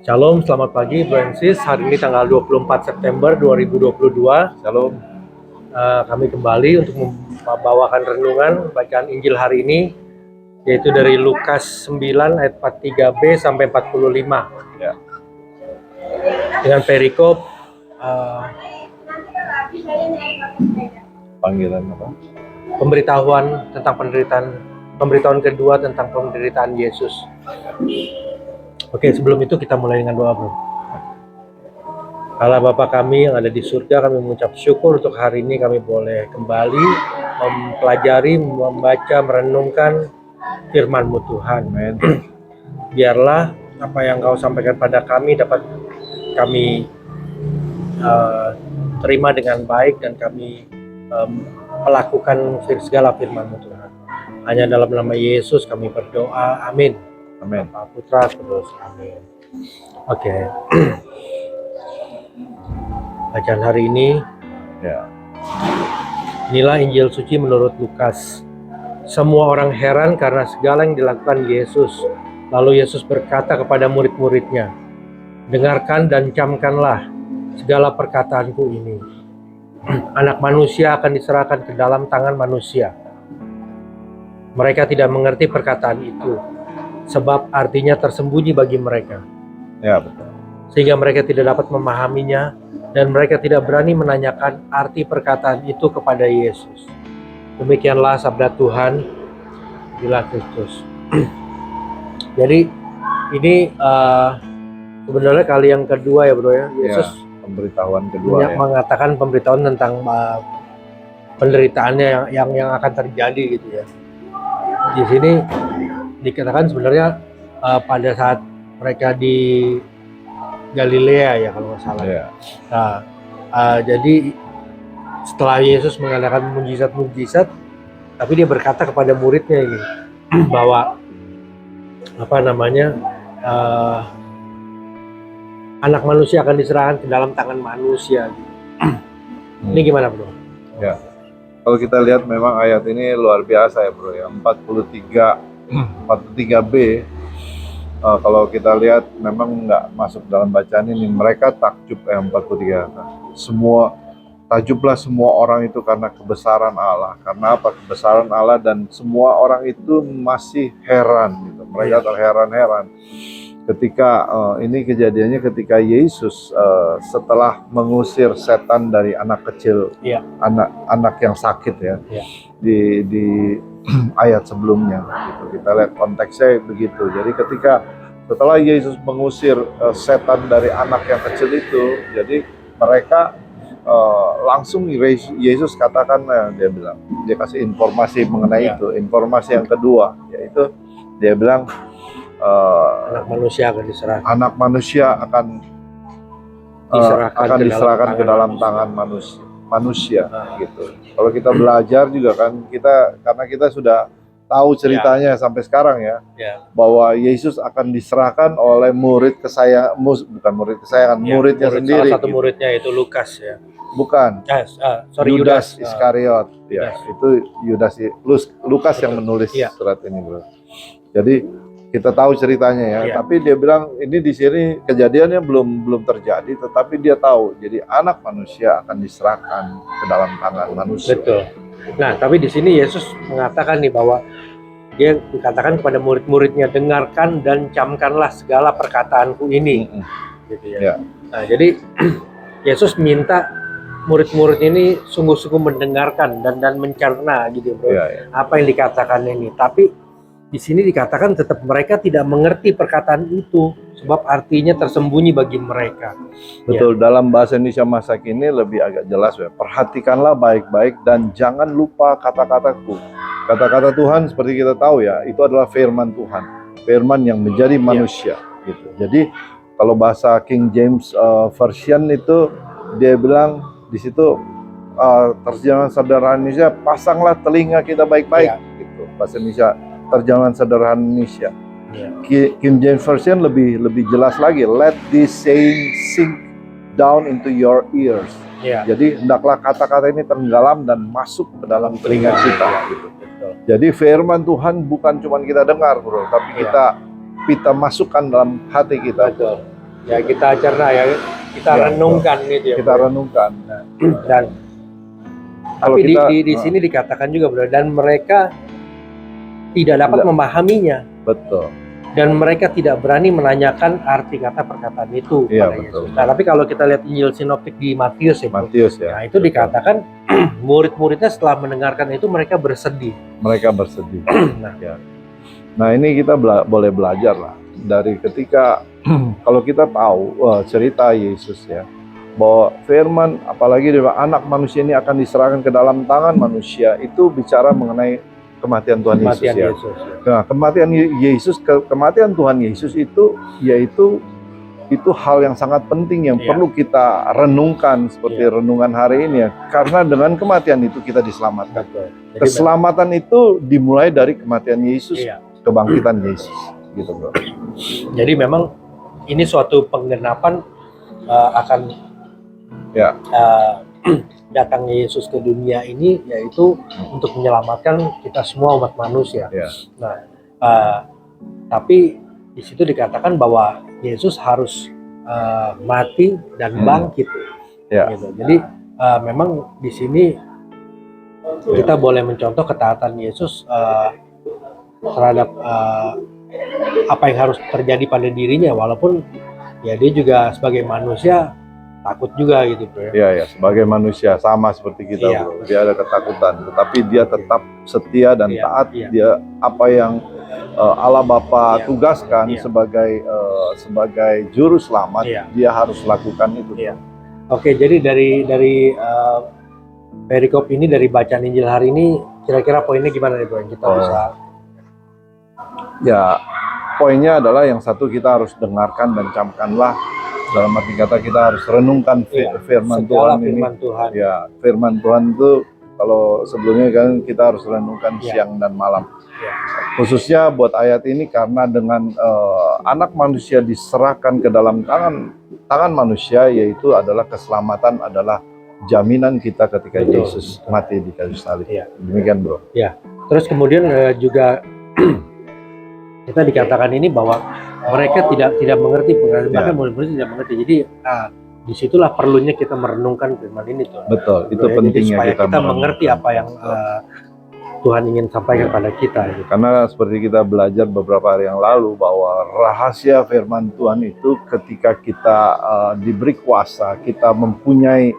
Shalom, selamat pagi Bro and Sis. Hari ini tanggal 24 September 2022. Shalom. Kami kembali untuk membawakan renungan bacaan Injil hari ini, yaitu dari Lukas 9 ayat 43b sampai 45. Ya. Dengan perikop Panggilan apa? pemberitahuan kedua tentang penderitaan Yesus. Oke, sebelum itu kita mulai dengan doa, Bro. Allah Bapa kami yang ada di surga, kami mengucap syukur untuk hari ini kami boleh kembali mempelajari, membaca, merenungkan firman-Mu Tuhan. Amin. Biarlah apa yang Kau sampaikan pada kami dapat kami terima dengan baik dan kami melakukan segala firman-Mu Tuhan. Hanya dalam nama Yesus kami berdoa, amin. Amin. Bapa, Putra, Kudus, amin. Oke. Bacaan hari ini, Ya. inilah Injil suci menurut Lukas. Semua orang heran karena segala yang dilakukan Yesus. Lalu Yesus berkata kepada murid-muridnya, "Dengarkan dan camkanlah segala perkataanku ini. Anak manusia akan diserahkan ke dalam tangan manusia. Mereka tidak mengerti perkataan itu, sebab artinya tersembunyi bagi mereka. Ya, betul. Sehingga mereka tidak dapat memahaminya, dan mereka tidak berani menanyakan arti perkataan itu kepada Yesus." Demikianlah sabda Tuhan, bila Kristus. Jadi ini sebenarnya kali yang kedua ya Bro ya, Yesus Pemberitahuan kedua ya. mengatakan pemberitahuan tentang penderitaannya yang akan terjadi gitu ya. Di sini dikatakan sebenarnya pada saat mereka di Galilea ya kalau nggak salah. Ya. Nah, jadi setelah Yesus mengadakan mukjizat-mukjizat, tapi dia berkata kepada muridnya ini bahwa anak manusia akan diserahkan ke dalam tangan manusia. Ini gimana Bro? Ya. Kalau kita lihat memang ayat ini luar biasa ya Bro ya. 43b. Kalau kita lihat memang nggak masuk dalam bacaan ini. Mereka takjub 43. Semua takjublah semua orang itu karena kebesaran Allah. Karena apa? Kebesaran Allah, dan semua orang itu masih heran gitu. Mereka terheran-heran ketika ini kejadiannya ketika Yesus setelah mengusir setan dari anak kecil, anak yang sakit ya. Di ayat sebelumnya gitu. Kita lihat konteksnya begitu. Jadi ketika setelah Yesus mengusir setan dari anak yang kecil itu, jadi mereka langsung Yesus katakan, dia kasih informasi mengenai itu. Informasi yang kedua yaitu dia bilang Anak manusia akan diserahkan. Anak manusia akan diserahkan ke dalam tangan manusia gitu. Kalau kita belajar juga kan, karena kita sudah tahu ceritanya sampai sekarang ya, bahwa Yesus akan diserahkan oleh muridnya sendiri. Salah satu muridnya itu Lukas ya. Bukan. Yudas Iskariot. Itu Lukas yang menulis surat ini, Bro. Jadi kita tahu ceritanya ya. Tapi dia bilang ini di sini kejadiannya belum terjadi, tetapi dia tahu. Jadi anak manusia akan diserahkan ke dalam tangan manusia. Betul. Nah, tapi di sini Yesus mengatakan nih bahwa dia dikatakan kepada murid-muridnya, dengarkan dan camkanlah segala perkataanku ini. Gitu ya. Nah, jadi Yesus minta murid-murid ini sungguh-sungguh mendengarkan dan mencerna gitu, Bro. Apa yang dikatakan ini. Tapi di sini dikatakan tetap mereka tidak mengerti perkataan itu, sebab artinya tersembunyi bagi mereka. Betul, dalam bahasa Indonesia masa kini lebih agak jelas ya. Perhatikanlah baik-baik dan jangan lupa kata-kataku. Kata-kata Tuhan seperti kita tahu ya, itu adalah firman Tuhan, firman yang menjadi manusia gitu. Jadi kalau bahasa King James Version itu dia bilang di situ terjemahan sederhana Indonesia, pasanglah telinga kita baik-baik gitu. Bahasa Indonesia terjemahan sederhana Indonesia. King James Version lebih jelas lagi, let this saying sink down into your ears. Jadi hendaklah kata-kata ini tenggelam dan masuk ke dalam telinga kita gitu. Jadi firman Tuhan bukan cuma kita dengar Bro, tapi kita masukkan dalam hati kita. ya kita cerna ya, kita Ya, renungkan gitu ya. Kita Bro. renungkan. Dan Kalau tapi kita, di sini dikatakan juga Bro, dan mereka tidak dapat Tidak. memahaminya. betul. Dan mereka tidak berani menanyakan arti kata perkataan itu Iya, pada betul. Yesus. Nah, tapi kalau kita lihat Injil Sinoptik di Matius ya, Bro, Matius ya. nah itu dikatakan murid-muridnya setelah mendengarkan itu mereka bersedih. Mereka bersedih. Nah, Nah ini kita boleh belajar lah dari ketika kalau kita tahu cerita Yesus ya, bahwa firman apalagi bahwa anak manusia ini akan diserahkan ke dalam tangan manusia, itu bicara mengenai kematian Tuhan Yesus kematian ya. Yesus. Nah, kematian Tuhan Yesus itu yaitu hal yang sangat penting yang Iya. perlu kita renungkan seperti renungan hari ini ya. Karena dengan kematian itu kita diselamatkan. Betul. Jadi, Keselamatan itu dimulai dari kematian Yesus, iya. kebangkitan Yesus, gitu bro. Jadi memang ini suatu penggenapan akan Ya. datangnya Yesus ke dunia ini, yaitu untuk menyelamatkan kita semua umat manusia. Ya. Nah, tapi di situ dikatakan bahwa Yesus harus mati dan bangkit. Ya. Gitu. Jadi memang di sini kita boleh mencontoh ketaatan Yesus terhadap apa yang harus terjadi pada dirinya, walaupun ya dia juga sebagai manusia takut juga gitu bro. Ya, sebagai manusia sama seperti kita Iya. bro. Dia ada ketakutan, tetapi dia tetap setia dan Iya, taat. iya. Dia apa yang Allah Bapa Iya. tugaskan Iya. sebagai juru selamat, Iya. dia harus lakukan itu. Iya. Oke, jadi dari perikop ini, dari bacaan Injil hari ini, kira-kira poinnya gimana nih bro? Yang kita bisa Ya, poinnya adalah yang satu, kita harus dengarkan dan camkanlah. Dalam arti kata kita harus renungkan firman segala Tuhan firman ini. Tuhan. Ya, firman Tuhan itu kalau sebelumnya kan kita harus renungkan siang dan malam. Ya. Khususnya buat ayat ini karena dengan anak manusia diserahkan ke dalam tangan manusia, yaitu adalah keselamatan, adalah jaminan kita ketika Betul. Yesus mati di kayu salib. Ya. Demikian bro. Terus kemudian juga kita dikatakan ini bahwa mereka tidak mengerti, bahkan murid-murid tidak mengerti. Jadi disitulah perlunya kita merenungkan firman ini tuh. Betul, itu Jadi pentingnya supaya kita merenungkan. mengerti apa yang Tuhan ingin sampaikan pada kita. Gitu. Karena seperti kita belajar beberapa hari yang lalu bahwa rahasia firman Tuhan itu ketika kita diberi kuasa, kita mempunyai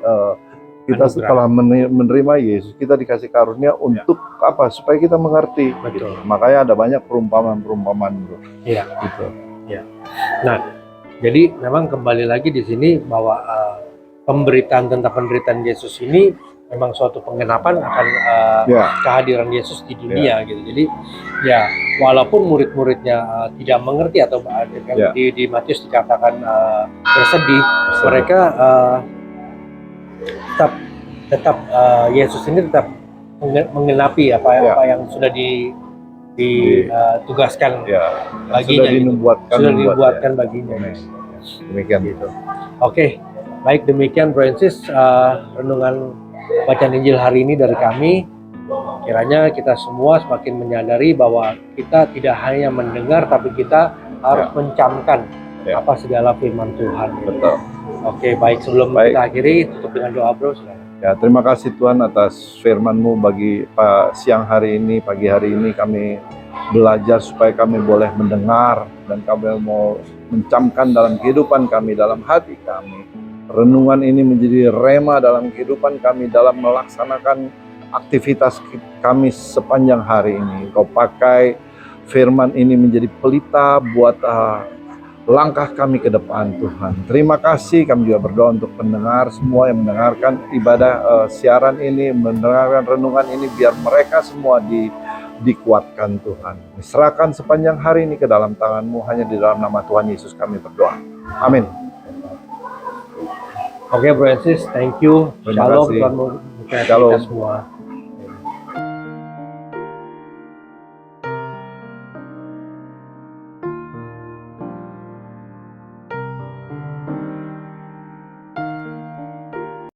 kita Anugerah. setelah menerima Yesus, kita dikasih karunia untuk apa? Supaya kita mengerti. Betul. Gitu. Makanya ada banyak perumpamaan bro. Iya. Gitu. Nah, jadi memang kembali lagi di sini bahwa pemberitaan tentang penderitaan Yesus ini memang suatu penggenapan akan kehadiran Yesus di dunia gitu. Jadi ya walaupun murid-muridnya tidak mengerti atau di Matius dikatakan bersedih, mereka tetap Yesus ini tetap menggenapi apa yang sudah ditugaskan baginya, sudah dibuatkan baginya. Demikian gitu. Oke, baik, demikian Bro Ensis renungan bacaan Injil hari ini dari kami. Kiranya kita semua semakin menyadari bahwa kita tidak hanya mendengar, tapi kita harus mencamkan apa segala firman Tuhan. Betul. Oke, baik, sebelum kita akhiri, tutup dengan doa bro. Ya, terima kasih Tuhan atas firman-Mu bagi siang hari ini, pagi hari ini kami belajar supaya kami boleh mendengar dan kami mau mencamkan dalam kehidupan kami, dalam hati kami. Renungan ini menjadi rema dalam kehidupan kami, dalam melaksanakan aktivitas kami sepanjang hari ini. Kau pakai firman ini menjadi pelita buat langkah kami ke depan Tuhan. Terima kasih, kami juga berdoa untuk pendengar semua yang mendengarkan ibadah siaran ini, mendengarkan renungan ini, biar mereka semua dikuatkan Tuhan. Serahkan sepanjang hari ini ke dalam tangan-Mu, hanya di dalam nama Tuhan Yesus kami berdoa. Amin. Oke Bro Ensis, thank you. Terima Shalom, kasih. Tuhan memberkati Shalom. kita semua.